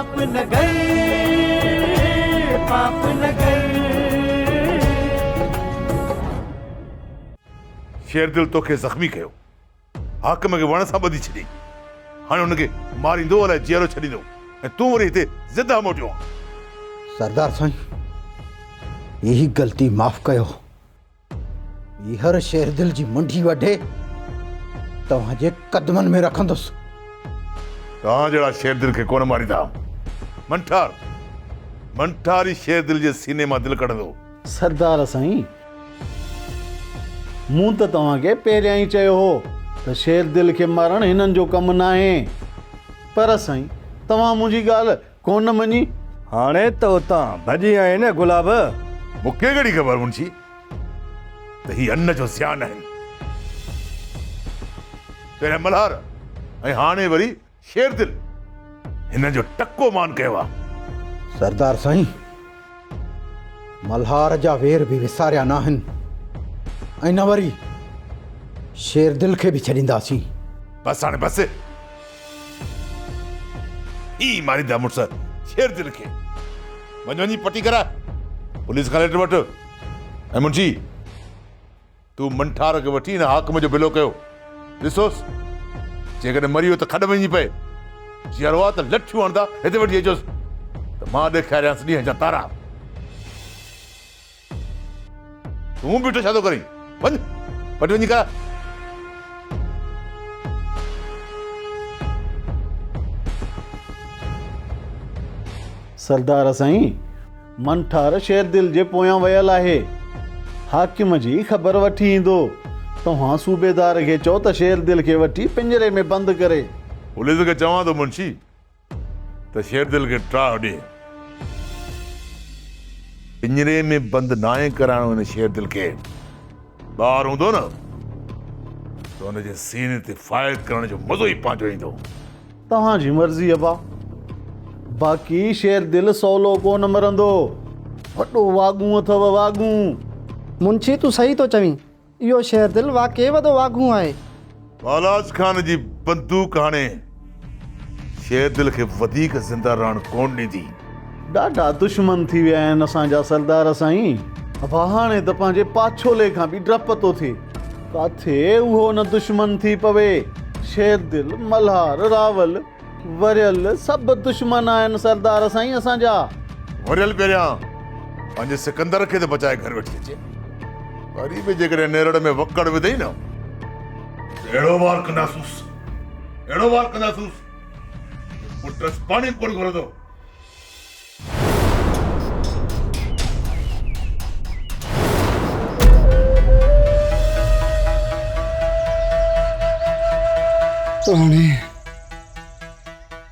पाप नगर, पाप नगर। शेरदिल तोखे ज़ख्मी कयो, हाकिम खे वण सां ॿधी छॾी, हाणे हुनखे मारींदो अलाए जेरो छॾींदो, ऐं तूं वरी हिते ज़िंदा मोटियो। सरदार साईं, यही गलती माफ़ कयो। हर शेरदिल जी मुंडी वढे तव्हांजे कदमनि में रखंदुसि। तव्हां जहिड़ा शेरदिल खे कोन मारींदा। मंठार मंठार ई शेरदिल जे सीने मां दिलि कढंदो। सरदार साईं, मूं त तव्हांखे पहिरियां ई चयो हो त शेरदिल खे मारणु हिननि जो कमु न आहे, पर साईं तव्हां मुंहिंजी ॻाल्हि कोन मञी। हाणे त उतां भॼी आए न गुलाब। मूंखे कहिड़ी ख़बर मुंशी त ही अन्न जो सियान आहिनि। पहिरियां मल्हार ऐं हाणे वरी शेरदिल, हिन जो टको मान कयो आहे। सरदार साईं, मल्हार जा वेर बि विसारिया न आहिनि, ऐं न वरी शेरदिल खे बि छॾींदासीं। बस हाणे बस, ही मारींदा मुड़ुस शेरदिल खे। वञी पटी करा, पुलिस खां लेटर वठ। ऐं मुंशी, तूं मंठार खे वठी न हाकिम जो बिलो कयो। ॾिसोसि, जेकॾहिं मरियो त खॾ वञी पए, जीअरो आहे त लठियूं हणंदा हिते वठी अचोसि त मां ॾेखारियांसि ॾींहं जा तारा। तूं बीठो छा थो करीं? वञ पटी वञी करा। सरदार साईं, मंठार शेरदिल जे पोयां वियल आहे, हाकिम जी ख़बर वठी ईंदो। तव्हां सूबेदार खे चओ त शेरदिल खे वठी पिंजरे में बंदि करे। पुलिस खे चवां थो मुंशी त शेरदिल खे टाह ॾे। पिंजरे में बंदि नाहे कराइणो हिन शेरदिल खे। ॿार हूंदो न त हुनजे सीने ते फायर करण जो मज़ो ई पंहिंजो ईंदो। तव्हांजी मर्ज़ी अबा, बाक़ी शेरदिल सवलो कोन मरंदो। वॾो वागूं अथव, वागूं। मुंशी तूं सही तो चवीं, इहो शेरदिल वाकई वॾो वागूं आहे। बालाज खान जी बंदूक हाणे शेरदिल खे वधीक ज़िंदा रहण कोन ॾींदी। ॾाढा दुश्मन थी विया आहिनि असांजा सरदार साईं। अबा हाणे त पंहिंजे पाछोले खां बि डपु थो थिए, काथे उहो न दुश्मन थी पवे। शेरदिल, मल्हार, रावल, वरियल सभु दुश्मन आहिनि सरदार साईं असांजा। वरियल पहिरियां पंहिंजे सिकंदर खे त बचाए घर वेठी अचे, वरी बि जेकॾहिं नेरड़ में वकड़ विधई न, अहिड़ो वार कंदासूंसि, अहिड़ो वार कंदासूंसि, पुटस पाणी कोन घुरंदो। पानी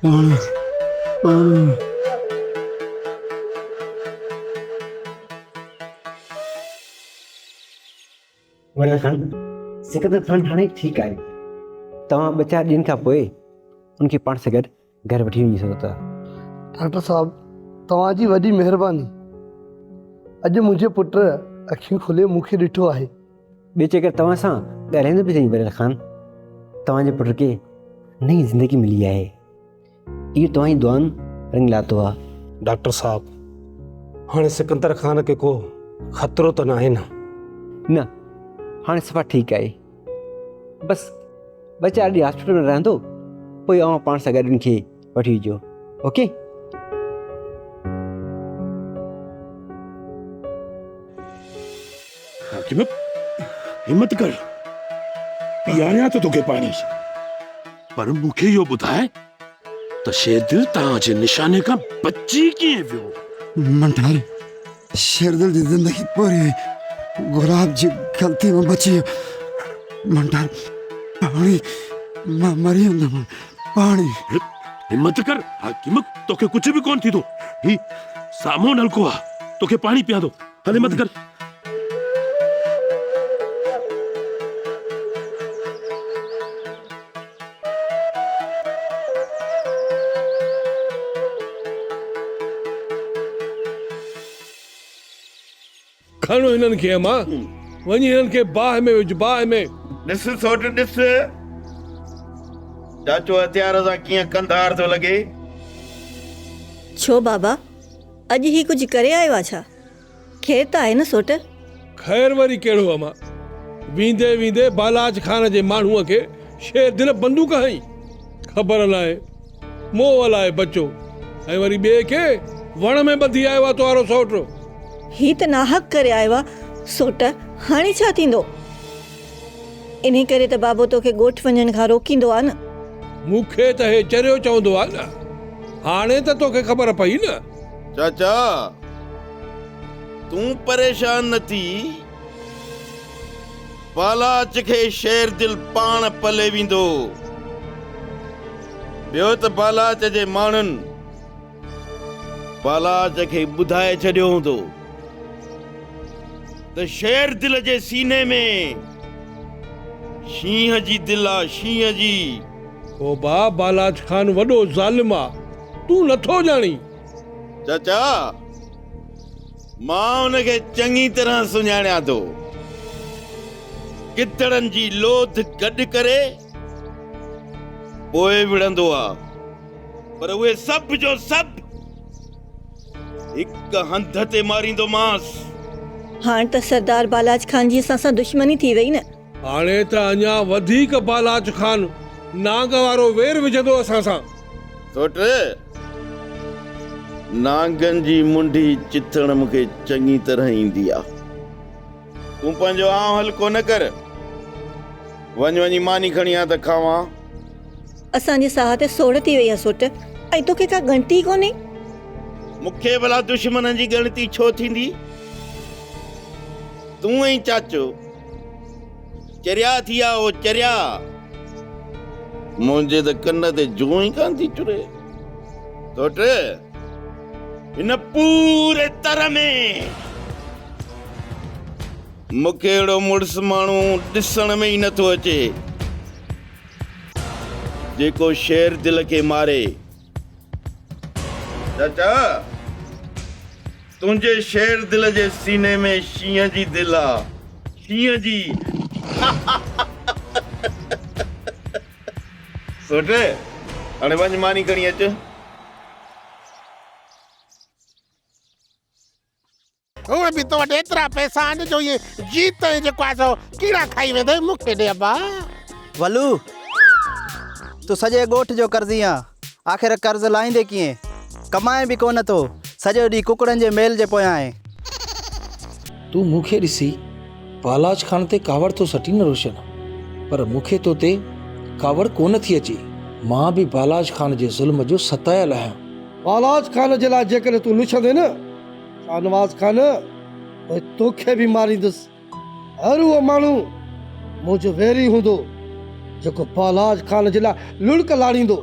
पानी पानी। वरियल खान, सिकंदर खान हाणे ठीकु आहे। तव्हां 2-4 ॾींहंनि खां पोइ उनखे पाण सां गॾु घर वठी वञी सघो था। डॉक्टर साहब, तव्हांजी वॾी महिरबानी। अॼु मुंहिंजे पुट अखियूं खोले मूंखे ॾिठो आहे। ॿिए चकर तव्हां सां ॻाल्हाईंदो बि सही वरियल खान। तव्हांजे पुट खे नई ज़िंदगी मिली आहे, इहो तव्हांजी दुआनि रंग लातो आहे। डॉक्टर साहब, हाणे सिकंदर खान खे को ख़तरो त न आहे न? न, हाणे सफ़ा ठीकु आहे। बसि 2-4 ॾींहं हॉस्पिटल में रहंदो, पोइ आउं पाण सां गॾु उनखे वठी अचो। ओके? हाकिम, हिम्मत कर, पियारियां तो तोखे पाणी, पर मूंखे इहो ॿुधाए त शेरदिल तव्हांजे निशाने खां बची कीअं वियो? मंठार, शेरदिल जी ज़िंदगी पूरी गुलाब जी गलती में बची। मंठार, पाणी मां मरी वेंदुमि। पाणी। हिम्मत कर हाकिम, तोखे कुछ भी कोन थींदो। ही साम्हूं नलको आहे, तोखे पाणी पिया दो। हल हिम्मत कर। खणो हिननि खे अमा, वञी हिननि खे बाह में विझ, बाह में। ॾिस सोट ॾिस, चाचो हथियार सां कीअं कंधार थो लॻे। छो बाबा अॼु ही कुझु करे आयो आहे छा? ख़ैर त आहे न सोट? ख़ैर वरी कहिड़ो अमा, वींदे वींदे बालाज खान जे माण्हूअ खे शेर दिल बंदूक हई, ख़बर लाए मोह लाए बचो, ऐं वरी ॿिए खे वण में ॿधी आयो आहे तुआरो सौट। ही त नाहक करे आयो आहे सोट, हाणे छा थींदो? इन करे त बाबो तोखे ॻोठ वञण खां रोकींदो आहे न। मूंखे त हे चरियो चवंदो आहे न, हाणे त तोखे ख़बर पई न। चाचा तूं परेशान न थी, बालाच खे शेर दिल पाण पले वेंदो। ॿियो त बालाच जे माण्हुनि बालाच खे ॿुधाए छॾियो हूंदो त शेर दिल जे सीने में शींहं जी दिल आहे, शींहं जी। ओ बा बालाज खान वॾो ज़ालिम आहे, तूं नथो ॼाणी। चाचा मां हुनखे चङी तरह सुञाणिया थो। किथड़नि जी लोथ गॾु करे पोइ विढ़ंदो आहे, पर उहे सभु जो सभु हिक हंध ते मारींदोमांसि। हाणे त सरदार बालाज खान जी असां सां दुश्मनी थी वई न। हाणे त अञा वधीक बालाज खान नांग वारो वेर विझंदो असां सां। सोट नांगनि जी मुंडी चिथण मूंखे चङी तरह ईंदी आहे। तूं पंहिंजो आउं हल्को न कर, वञी मानी खणी आ त खावां। असांजे साह ते सोड़ थी वई आहे सोट, ऐं तोखे का गणती कोन्हे। मूंखे भला दुश्मन जी गणती छो थींदी? तूं ऐं चाचो चरिया थी आ, ओ चरिया मुंहिंजे त कन ते जूं ई कान थी चुरे। सोट इन पूरे तर में मूंखे अहिड़ो मुड़ुस माण्हू ॾिसण में ई नथो अचे जेको शेर दिल खे मारे। चाचा तुंहिंजे शेर दिल जे सीने में शींहं जी दिल आहे, शींहं जी। सोट हाणे वञ मानी खणी अच। उहे बि तो वटि एतिरा पैसा आहिनि जो इहे जीत जेको आहे सो कीड़ा खाई वेंदे। मूंखे ॾे अब्बा। वलू तूं सॼे ॻोठ जो कर्ज़ी आहे, आख़िर कर्ज़ लाहींदे कीअं? कमाए बि कोन थो, सॼो ॾींहुं कुकड़नि जे मेल जे पोयां आहे। तूं मूंखे ॾिसी बालाज खान ते कावड़ तो सटी न रोशन, पर मूंखे तो ते कावड़ कोन थी अचे। मां बि बालाज खान जे ज़ुल्म जो सतायल आहियां। बालाज खान जे लाइ जेकॾहिं तूं लुछंदे न शाहनवाज़ खान, तोखे बि मारींदुसि। हर उहो माण्हू मुंहिंजो वेरी हूंदो जेको बालाज खान जे लाइ लुड़क लाड़ींदो।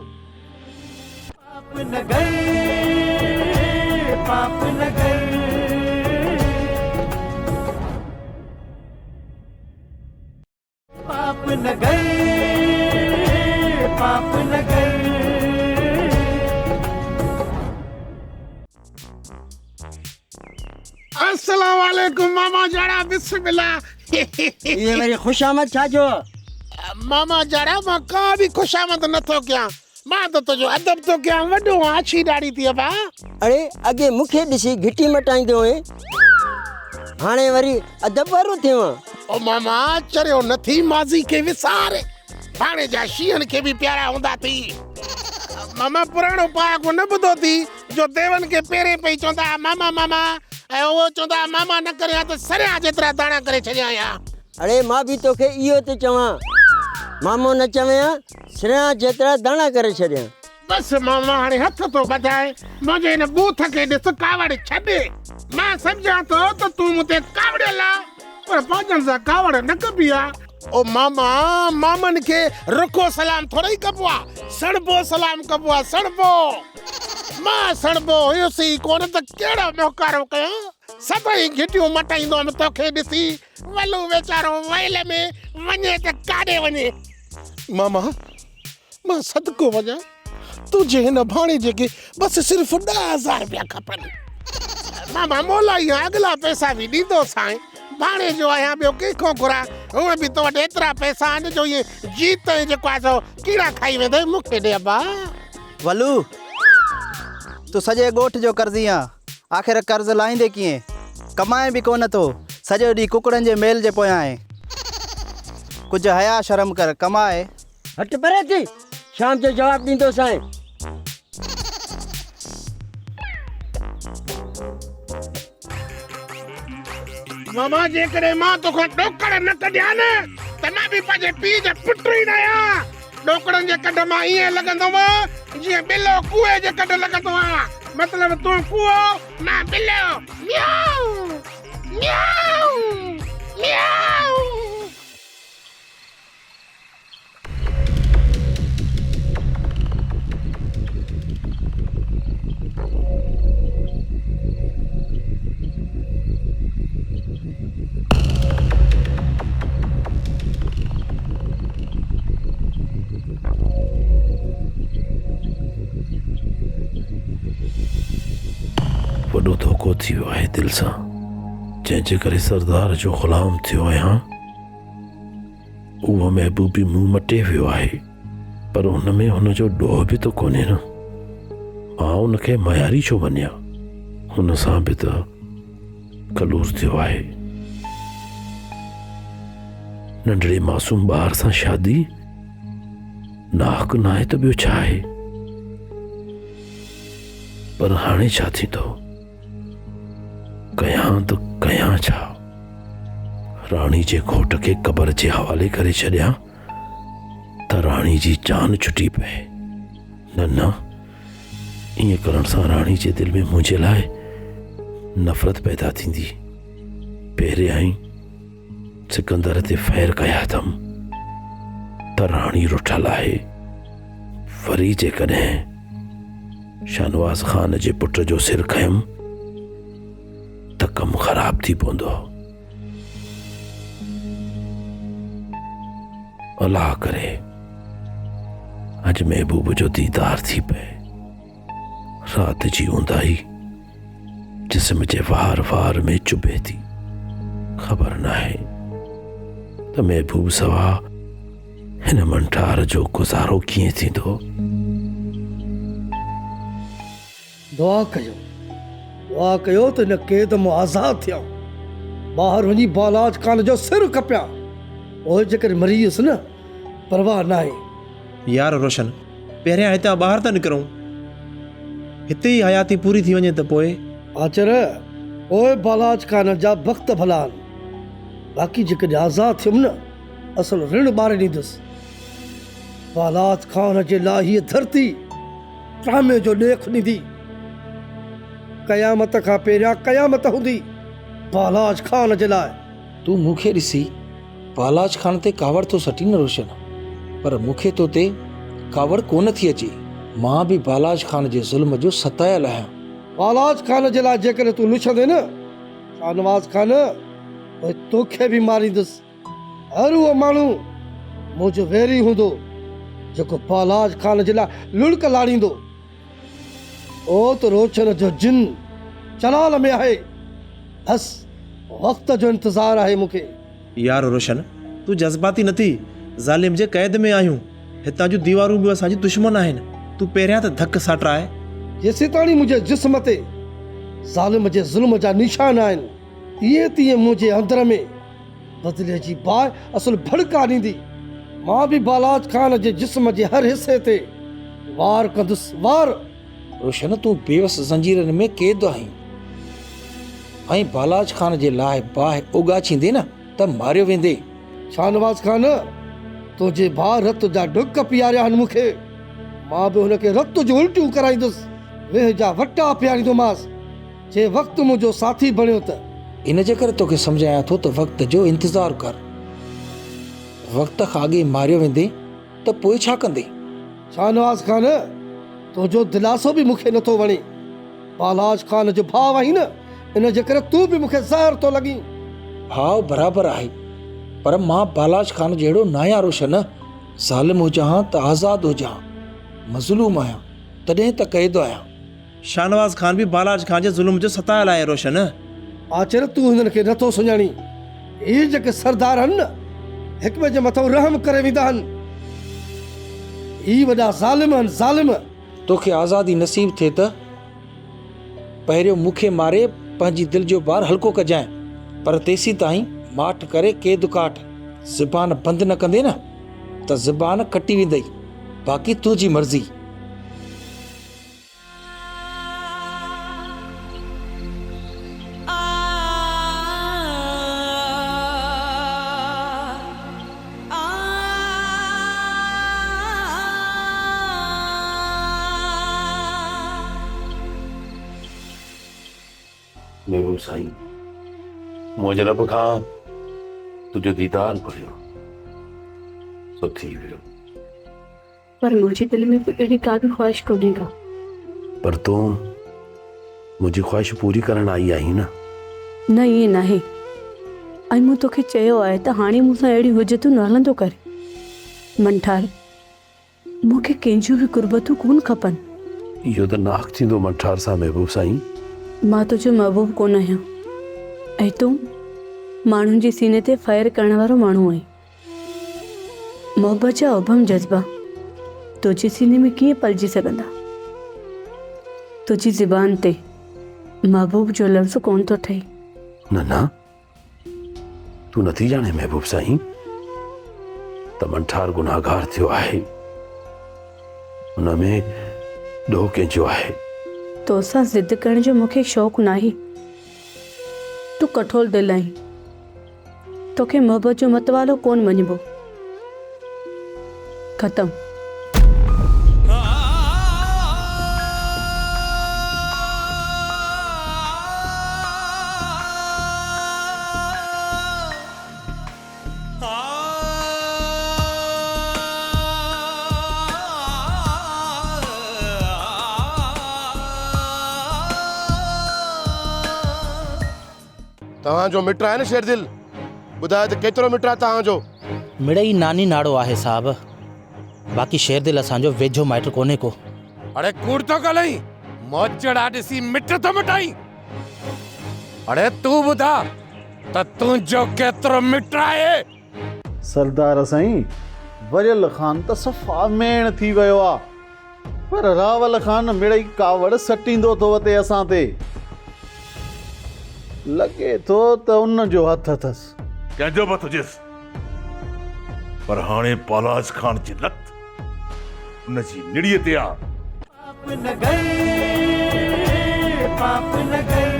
पाप न कर, पाप न कर, पाप न कर। अस्सलाम वालेकुम मामा जाड़ा, बिस्मिल्लाह। ये मेरी खुशामद छाजो? मामा जाड़ा मां का बि खुशामद नथो कयां, मां त तुंहिंजो अदब थो कयां। वॾो आछी ॾाढी थी अबा। अरे अॻे मूंखे ॾिसी घिटी मटाईंदो हुए, हाणे वरी अदब वारो थियो। ओ मामा चरियो नथी माज़ी खे विसारे, हाणे जा शींहनि खे बि प्यारा हूंदा थी। मामा पुराणो पाको न ॿुधो थी जो देवन खे पेरे पई चवंदा मामा मामा, ऐं उहो चवंदा मामा न करिया त सरिया जेतिरा दाणा करे छॾिया या। अरे मां बि तोखे इहो थो चवां, मामो न चवयां सरिया जेतिरा दाणा करे छॾिया। बस मामा हाणे हथ तो बधाए, मुंहिंजे हिन बूथ खे ॾिस कावड़ छॾे। मां सम्झां थो त तूं मूंते कावड़ियल आहे, पर पंहिंजनि सां कावड़ न कबी आहे। ओ मामा मामनि खे रुखो सलाम थोड़े ई कबो आहे, सड़बो सलाम कबो आहे, सड़बो। मां सड़बो हुयुसि कोन त कहिड़ो मोहकारो कयो, सभई घिटियूं मटाईंदो तोखे ॾिसी। वलू वेचारो वैल में वञे त काॾे वञे। मामा मां सदको वञा, तुझे हिन भाणे जेके बस सिर्फ 10,000 रुपया खपनि। मामा मोला ई अगला पैसा बि ॾींदो साईं, भाणे जो आहियां ॿियो कंहिंखो घुरा। उहे बि तो वटि एतिरा पैसा आहिनि जो इहे जीत जेको आहे सो कीड़ा खाई वेंदे। मूंखे ॾे अब्बा। वलू तूं सॼे ॻोठ जो कर्ज़ी आहे। आख़िर कर्ज़ लाहींदे कीअं? कमाए बि कोन थो, सॼो ॾींहुं कुकड़नि जे मेल जे पोयां आहे। कुझु हया शर्म कर, कमाए। हट परे थी, शाम जो जवाब ॾींदोसांइ। मामा जेकॾहिं मां तोखां ॾोकड़ न कढिया न त मां बि पंहिंजे पीउ जो पुटु ई न आहियां। ॾोकड़नि जे कढ मां ईअं लॻंदो जीअं बिलो कुए जे कढ लॻंदो आहे। मतिलबु तूं कुओ, मां बिलो। म्याऊ म्याऊ म्याऊ। वॾो धोखो थी वियो आहे दिलि सां, जंहिंजे करे सरदार जो ग़ुलाम थियो आहियां। उहो महबूबी मुंहुं मटे वियो आहे, पर हुन में हुनजो ॾोह बि त कोन्हे न। मां उनखे मयारी छो मञिया? हुन सां बि त कलूर थियो आहे। नंढड़े मासूम ॿार सां शादी नाहक न आहे त ॿियो छा आहे? पर हाणे छा थींदो? कयां त कयां छा? राणी जे घोट खे क़बर जे हवाले करे छॾियां त राणी जी जान छुटी पए? न न, ईअं करण सां राणी जे दिलि में मुंहिंजे लाइ नफ़रत पैदा थींदी। पहिरियां ई सिकंदर ते फ़ैर कया अथमि त राणी रुठल आहे। वरी जेकॾहिं शाहनवाज़ ख़ान जे पुट जो सिर खयमि त कमु ख़राब थी पवंदो। अलाह करे अॼु महबूब जो दीदार थी पए। राति जी ऊंदाही जिस्म जे वार वार में चुभे थी। ख़बर न आहे त महबूब सवा हिन मंठार जो गुज़ारो कीअं थींदो। दुआ कयो त हिन क़ैद मां आज़ाद थिया, ॿाहिरि वञी बालाज खान जो सिर कपिया। पोइ जेकर मरी वियुसि न, परवाह न आहे। यार रोशन, पहिरियां हितां ॿाहिरि था निकिरूं, हिते ई हयाती पूरी थी वञे त पोइ। आचर पोइ बालाज खान जा वक़्त भला आहिनि। बाक़ी जेकॾहिं आज़ाद थियुमि न, असुल ऋण ॿारे ॾींदुसि। बालाज खान जे लाइ हीअ धरती ड्रामे जो ॾेख ॾींदी। क़यामत खां पहिरियां क़यामत हूंदी बालाज खान जे लाइ। तूं मूंखे ॾिसी बालाज खान ते कावड़ तो सटी न रोशन, पर मूंखे तो ते कावड़ कोन थी अचे। मां बि बालाज खान जे ज़ुल्म जो सतायल आहियां। बालाज खान जे लाइ जेकॾहिं तूं लुछंदे न शाहनवाज़ खान, पोइ तोखे बि मारींदुसि। हर उहो माण्हू मुंहिंजो वैरी हूंदो जेको बालाज खान जे लाइ लुड़क लाड़ींदो। ओ त रोशन जो जिन चलाल में आहे। बस वक़्त जो इंतज़ार आहे मूंखे। यार रोशन, तूं जज़्बाती न थी। ज़ालिम जे क़ैद में आहियूं। हितां जूं दीवारूं बि असांजी दुश्मन आहिनि। तूं पहिरियां त धक साटराए। जेसीं ताणी मुंहिंजे जिस्म ते ज़ालिम जे ज़ुल्म जा निशान आहिनि, तीअं तीअं मुंहिंजे अंदर में बदिले जी बाहि असुल भड़का ॾींदी। मां बि बालाज खान जे जिस्म जे हर हिसे ते वार कंदुसि, वार। रोशन, तूं बेवस ज़ंजीरनि में क़ैद आहीं, ऐं बालाज खान जे लाइ बाहि उगाछींदे न त मारियो वेंदे। शाहनवाज़ खान, तुंहिंजे भाउ रत जा ढुक पीआरिया आहिनि मूंखे। मां बि हुनखे रत जूं उल्टियूं कराईंदुसि, वेह जा वटा पीआरींदोमांसि। जे वक़्तु मुंहिंजो साथी बणियो त इन जे करे तोखे सम्झायां थो त वक़्त जो इंतज़ारु कर। वक़्त खां अॻे मारियो वेंदे त पोइ छा कंदे? शाहनवाज़ खान, तुंहिंजो दिलासो बि मूंखे नथो वणे। बालाज खान जो भाउ आहीं न, इन जे करे तूं बि मूंखे ज़हर थो लॻी। भाउ बराबरि आहे, पर मां बालाज खान जहिड़ो न आहियां रोशन। ज़ालिम हुजां त आज़ाद हुजां, मज़लूम आहियां तॾहिं त क़ैद आहियां। शाहनवाज़ खान बि बालाज खान जे ज़ुल्म जो सतायल आहे रोशन। आचर तूं हिननि खे नथो सुञाणी। इहे जेके सरदार आहिनि न, हिक ॿिए जे मथां रहम करे वेंदा आहिनि। ही वॾा ज़ालिम आहिनि, ज़ालिम। तोखे आज़ादी नसीब थिए त पहिरियों मूंखे मारे पंहिंजी दिलि जो भार हल्को कजांइ, पर तेसी ताईं माठ करे केद काठ। ज़ुबान बंदि न कंदे न त ज़ुबान कटी वेंदई, बाक़ी तुंहिंजी मर्ज़ी। महबूब साईं, मुंहिंजे रब खां तुंहिंजो दीदार घुरियो, सो थी वियो। पर मुंहिंजे दिलि में बि अहिड़ी का बि ख़्वाहिश कोन्हे का। पर तूं मुंहिंजी ख़्वाहिश पूरी करण आई आहीं न? न, ईअं नाहे। ऐं मूं तोखे चयो आहे त हाणे मूंसां अहिड़ी हुजतूं न हलंदो करे। मंठार, मूंखे कंहिंजियूं बि कुर्बतूं कोन खपनि। इहो त नाक थींदो मंठार सां महबूब साईं। मां तुंहिंजो महबूब कोन आहियां, ऐं तूं माण्हुनि जे सीने ते फ़ायर करण वारो माण्हू आहीं। मोहबत जा उभम जज़्बा तुंहिंजे सीने में कीअं पलिजी सघंदा? तुंहिंजी ज़ुबान ते महबूब जो लफ़्ज़ कोन थो ठहे। न न, तूं नथी ॼाणे महबूब साईं त मंठार गुनाहगार थियो आहे, हुन में ॾोह कंहिंजो आहे। तोसां ज़िद करण जो मूंखे शौक़ु नाहे। तूं कठोर दिलि आहीं, तोखे मोहबत जो मतवालो कोन मञिबो। ख़तम। तव्हांजो मिट आहे न शेरदिल, ॿुधायो त केतिरो मिट आहे तव्हांजो? मिड़ई नानी नाड़ो आहे साहब, बाक़ी शेरदिल असांजो वेझो माइट कोन्हे को। अड़े कूड़ तो ॻाल्हाई, मोचड़ा ॾिसी मिट थो मिटाई। अड़े तूं ॿुधा त तुंहिंजो केतिरो मिट आहे? सरदार साईं, वरियल ख़ान त सफ़ा मेण थी वियो आहे, पर रावल ख़ान मिड़ई कावड़ सटींदो थो वते असां ते। लॻे थो त उन जो हथ अथसि। कंहिंजो बि हुजेसि, पर हाणे पालाज खान जी लत उनजी निड़ीअ ते आहे। पाप न कर, पाप न कर,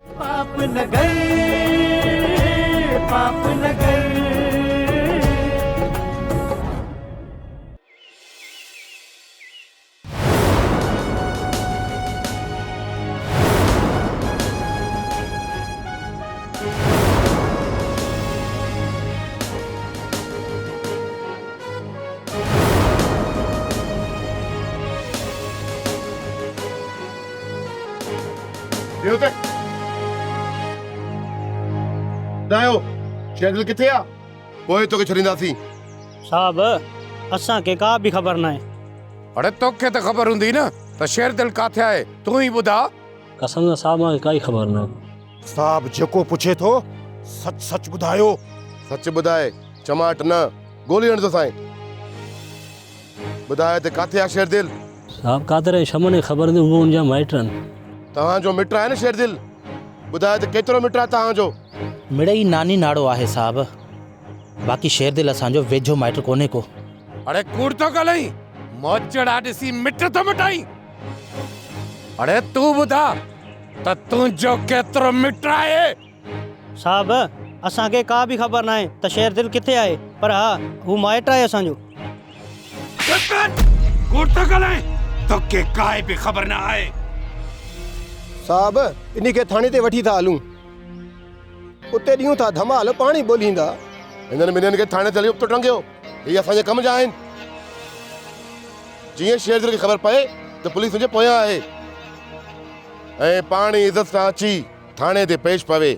पाप न कर, पाप न कर। शेरदिल किथे आहे? पोइ तोखे छॾींदासीं। साहब, असांखे का बि ख़बर न आहे। अड़े तोखे त ख़बर हूंदी न त शेरदिल काथे आहे, तूं ई ॿुधा। कसम साहब, मूंखे काई ख़बर न आहे। साहब जेको पुछे थो सच सच ॿुधायो। सच ॿुधाए, चमाट न, गोली हणंदो साईं। ॿुधाए त काथे आहे शेरदिल? साहब, कादर शमन खे ख़बर न, उहो उनजा माइट आहिनि। तव्हांजो मिट आहे न शेरदिल, ॿुधाए त केतिरो मिट आहे तव्हांजो? मिड़ई नानी नाड़ो आहे साहब, बाक़ी शेरदिल असांजो वेझो माइट कोन्हे को। अड़े कूड़ तो ॻाल्हाई, मोचड़ा ॾिसी मिट थो मिटाई। अड़े तूं ॿुधा त तुंहिंजो केतिरो मिट आहे? साहब, असांखे का बि ख़बर न आहे त शेरदिल किथे आहे, पर हा, हू माइट आहे असांजो। कूड़ तो ॻाल्हाई, तोखे काई बि ख़बर न आहे। साहब, इन खे थाणे ते वठी था हलूं, उते ॾियूं था धमाल, पाणी ॿोलींदा। हिननि ॿिन्हिनि खे थाणे ते हली उतो टंगियो, हीअ असांजे कम जा आहिनि। जीअं शेरदिल खे ख़बर पए त पुलिस मुंहिंजे पोयां आहे, ऐं पाणी इज़त सां अची थाणे ते पेश पवे।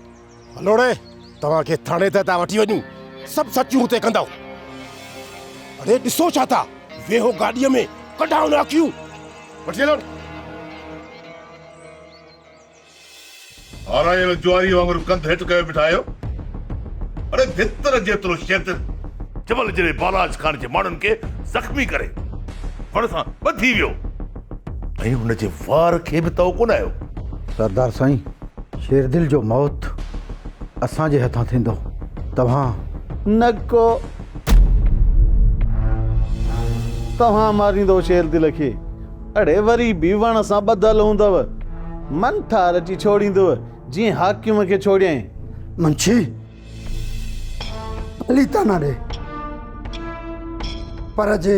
हलोड़े, तव्हांखे थाणे ते था वठी वञूं, सभु सचियूं हुते कंदव। अरे ॾिसो छा था, वेहो गाॾीअ में, कढाओ न अखियूं, वठी हलो। आरायल जुआरी वांगुरु कंध हेठि कयो बिठायो। अरे भितर जेतिरो शेरदिल जबल जहिड़े बालाज खान जे माण्हुनि खे ज़ख़्मी करे फण सां ॿधी वियो ऐं हुनजे वार खे बि तओ कोन आयो। सरदार साईं, शेरदिल जो मौत असांजे हथां थींदो। तव्हां नको तव्हां मारींदो शेरदिल खे। अड़े वरी बि वण सां ॿधल हूंदव, मंठा रची छोड़ींदव जीअं हाकिम खे छोड़ियईं। मुंशी भली ताना ॾे, पर जे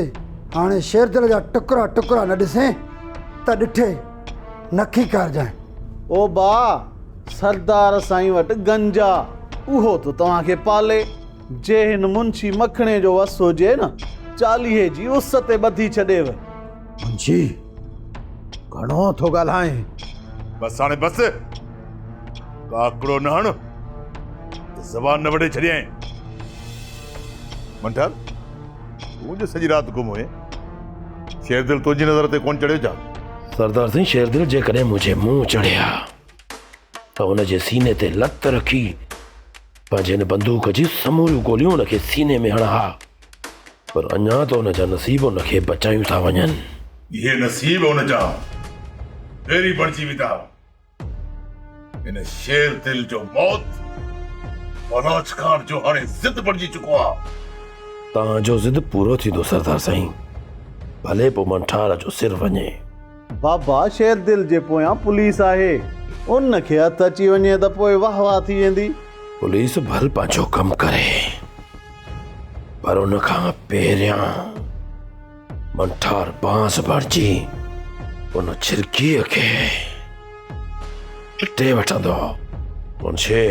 हाणे शेरदिल जा टुकड़ा टुकड़ा न ॾिसे त ॾिठे नखी कारजांइ। ओ बा, सरदार साईं वटि गंजा, उहो तो तव्हांखे पाले। जे हिन मुंशी मखणे जो वस हुजे न, 40 जी उस ते ॿधी छॾेव। मुंशी घणो थो ॻाल्हाए। बस हाणे बस, काकड़ो न हण, ज़बान न वढे छॾियईं। मंठार, तूं जो सॼी राति गुम हुए, शेरदिल तुंहिंजी नज़र ते कोन चढ़ियो छा? सरदार सिंह, शेरदिल जेकॾहिं मुंहिंजे मुंहुं चढ़िया त हुनजे सीने ते लत रखी पंहिंजे हिन बंदूक जी समूरियूं गोलियूं हुनखे सीने में हणा, पर अञा त हुनजा नसीब हुनखे बचायूं था वञनि। ये नसीब हुनजा वेरी बणिजी वेंदा। इन शेरदिल जो मौत बालाज खान जो हाणे ज़िद बणिजी चुको आहे। तव्हांजो ज़िद पूरो थींदो सरदार साईं, भले पोइ मंठार जो सिर वञे। बाबा, शेरदिल जे पोयां पुलिस आहे, उनखे हथ अची वञे त पोइ वाह वाह थी वेंदी। पुलिस भल पंहिंजो कमु करे, पर उन खां पहिरियां मंठार बांस बणिजी उन छिरकीअ खे पिटे वठंदो। मुंशी,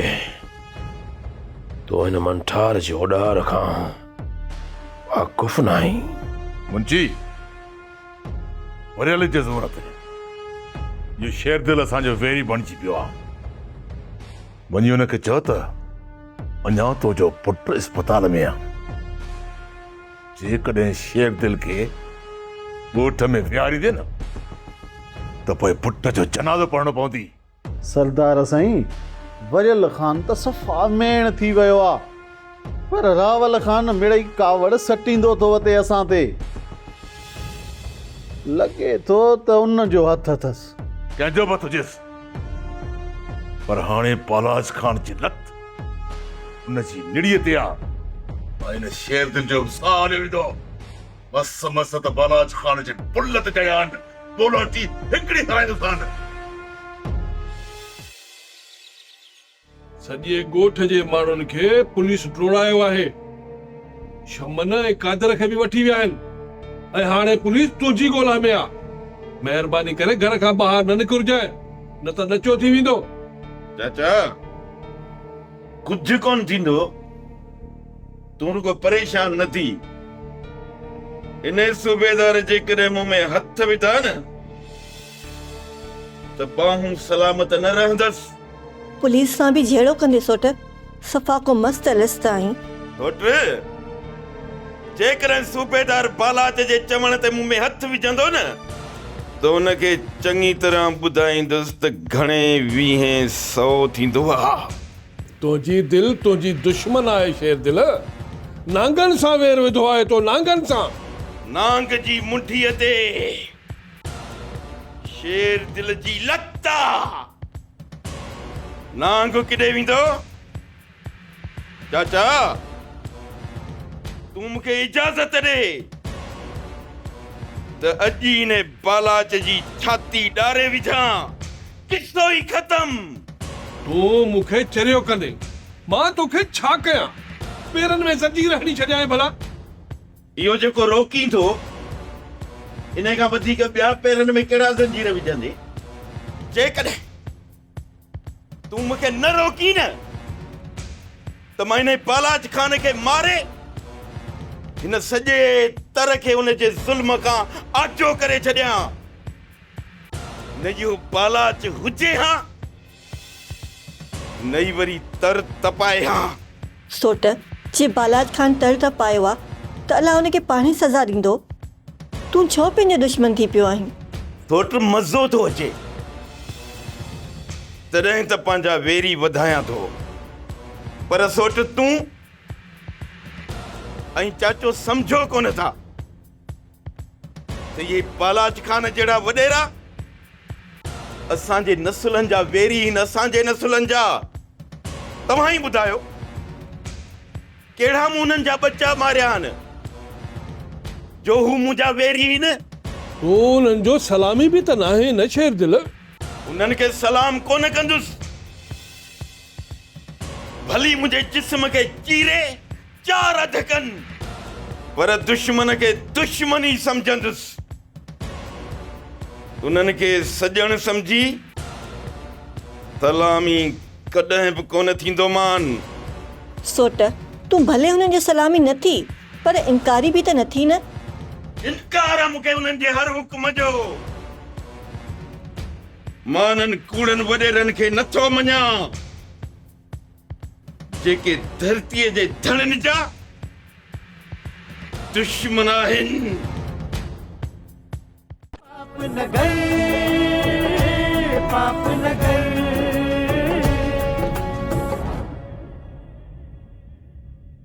तो हिन मंठार जी ओॾार खां वाक़ुफ़ न आहीं। मुंशी, वरियल जी ज़रूरत है। ये शेरदिल असांजो वेरी बणिजी पियो आहे। वञी हुनखे चओ त अञा तुंहिंजो पुटु इस्पताल में आहे। जेकॾहिं शेरदिल खे ॻोठ में विहारींदे न त पोइ पुट जो जनाज़ो पढ़णो पवंदी। सरदार साईं, वरियल खान त सफ़ा मेण थी वियो आहे, पर रावल खान मिड़ई कावड़ सटींदो थो वते असां ते। लॻे थो त उन जो हथ अथसि। कंहिंजो बि हुजेसि, पर हाणे बालाज खान जी लत उनजी निड़ीअ ते आहे। इन शेरदिल जो साह वेंदो मस मस त बालाज खान जे पुल ते चढ़िया आहिनि, बोलोटी हिकिड़ी हराईंदोसानि। सॼे ॻोठ जे माण्हुनि खे पुलिस टोड़ायो आहे। शमन ऐं कादर खे बि वठी विया आहिनि ऐं हाणे पुलिस तुंहिंजी ॻोल्हा में आहे। महिरबानी करे घर खां ॿाहिरि न निकिरजांइ, न त नचो थी वेंदो। चाचा, कुझु कोन थींदो, तूं रुगो परेशान न थी। इन सूबेदार जे करे मुंह में हथ विधा न त बाहूं सलामत न रहंदसि। पुलिस सां बि जहिड़ो कंदे सोट, सफ़ा को मस्त लिस्त आहीं। सोट, जेकॾहिं सूबेदार बालाज जे चवण ते मुंह में हथ विझंदो न त उनखे चङी तरह ॿुधाईंदुसि त घणे 20-100 थींदो आहे। तुंहिंजी दिल तुंहिंजी दुश्मन आहे शेरदिल। नांगन सां वेर विधो आहे तो नांगन सां। नांग जी मुठीअ ते शेरदिल जी लत्ता। नांग किॾे वेंदो? चाचा, तूं मूंखे इजाज़त ॾे त अॼु हिन बालाज जी छाती ॾारे विझां। किसो ई ख़तम। तूं मूंखे चरियो कंदे मां तोखे छा कयां? पेरनि में ज़ंजीर हणी छॾियां भला? इहो जेको रोकींदो, इन खां वधीक ॿिया पेरनि में कहिड़ा ज़ंजीर विझंदे? जेकॾहिं तूं मूंखे न रोकी न त मां हिन बालाज खान खे मारे हिन सॼे तर खे हुनजे ज़ुल्म खां आजो करे छॾियां। न इहो बालाज हुजे हा, न ई वरी तर तपाए हा। सोट, जे बालाज खान तर तपायो आहे त अलाह हुनखे पाणे सज़ा ॾींदो। तूं छो पंहिंजे दुश्मन थी पियो आहीं? सोट, मज़ो थो अचे तॾहिं त पंहिंजा वेरी वधायां थो, पर सोट तूं ऐं चाचो सम्झो कोन था। त ये बालाज खान जहिड़ा वॾेरा असांजे नसुलनि जा वेरी आहिनि, असांजे नसुलनि जा। तव्हां ई ॿुधायो कहिड़ा मूं उन्हनि जा बच्चा मारिया आहिनि जो हू मुंहिंजा वेरी आहिनि? उन्हनि जो सलामी बि त नाहे न शेर दिल। उन्हनि खे सलाम कोन कंदुसि, भली मुंहिंजे जिस्म खे चीरे चार अध कनि, पर दुश्मन खे दुश्मन ई सम्झंदुसि। उन्हनि खे सॼण सम्झी सलामी कॾहिं बि कोन थींदो मान। सोट तूं भले हुननि जी सलामी न थी पर इनकारी बि त न थी न। इनकार आहे मूंखे उन्हनि जे हर हुक्म जो। मां उन्हनि कूड़नि वॾेरनि खे नथो मञां जेके धरतीअ जे धणनि जा दुश्मन आहिनि। पाप न कर, पाप न कर।